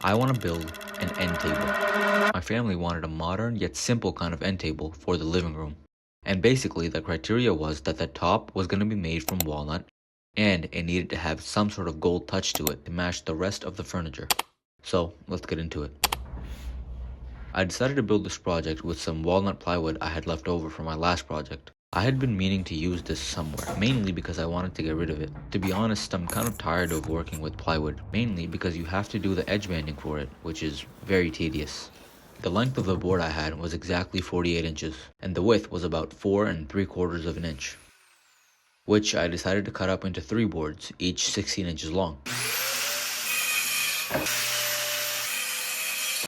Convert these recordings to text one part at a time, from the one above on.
I want to build an end table. My family wanted a modern yet simple kind of end table for the living room. And basically, the criteria was that the top was going to be made from walnut and it needed to have some sort of gold touch to it to match the rest of the furniture. So, let's get into it. I decided to build this project with some walnut plywood I had left over from my last project. I had been meaning to use this somewhere, mainly because I wanted to get rid of it. To be honest, I'm kind of tired of working with plywood, mainly because you have to do the edge banding for it, which is very tedious. The length of the board I had was exactly 48 inches, and the width was about 4 3/4 of an inch, which I decided to cut up into 3 boards, each 16 inches long.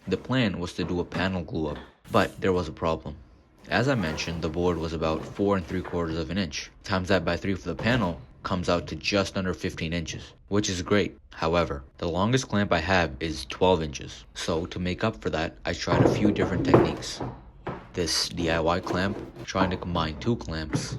The plan was to do a panel glue up, but there was a problem. As I mentioned, the board was about 4 3/4 of an inch. Times that by 3 for the panel comes out to just under 15 inches, which is great. However, the longest clamp I have is 12 inches. So to make up for that, I tried a few different techniques. This DIY clamp, trying to combine 2 clamps,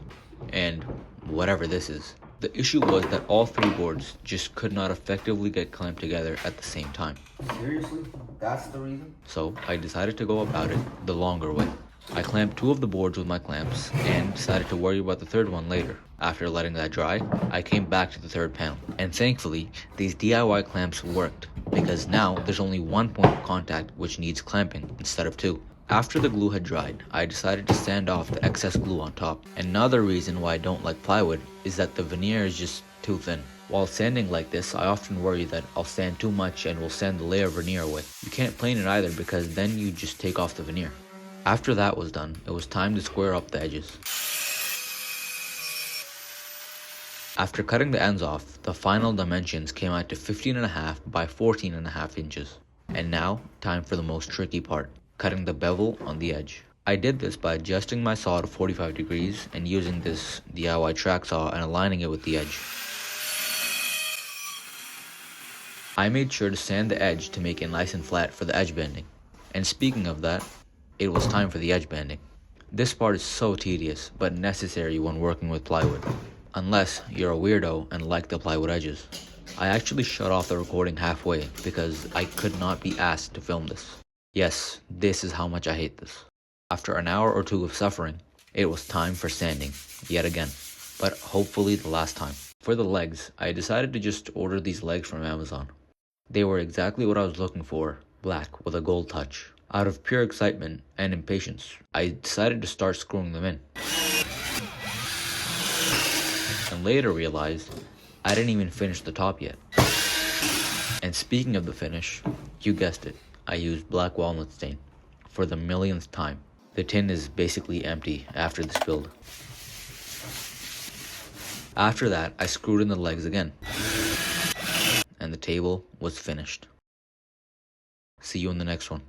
and whatever this is. The issue was that all 3 boards just could not effectively get clamped together at the same time. Seriously? That's the reason? So I decided to go about it the longer way. I clamped 2 of the boards with my clamps and decided to worry about the third one later. After letting that dry, I came back to the third panel. And thankfully, these DIY clamps worked, because now there's only 1 point of contact which needs clamping instead of 2. After the glue had dried, I decided to sand off the excess glue on top. Another reason why I don't like plywood is that the veneer is just too thin. While sanding like this, I often worry that I'll sand too much and will sand the layer of veneer away. You can't plane it either because then you just take off the veneer. After that was done, it was time to square up the edges. After cutting the ends off, the final dimensions came out to 15.5 by 14.5 inches. And now, time for the most tricky part, cutting the bevel on the edge. I did this by adjusting my saw to 45 degrees and using this DIY track saw and aligning it with the edge. I made sure to sand the edge to make it nice and flat for the edge banding. And speaking of that, it was time for the edge banding. This part is so tedious, but necessary when working with plywood. Unless you're a weirdo and like the plywood edges. I actually shut off the recording halfway because I could not be asked to film this. Yes, this is how much I hate this. After an hour or 2 of suffering, it was time for sanding, yet again, but hopefully the last time. For the legs, I decided to just order these legs from Amazon. They were exactly what I was looking for, black with a gold touch. Out of pure excitement and impatience, I decided to start screwing them in. And later realized I didn't even finish the top yet. And speaking of the finish, you guessed it, I used black walnut stain for the millionth time. The tin is basically empty after this build. After that, I screwed in the legs again. And the table was finished. See you in the next one.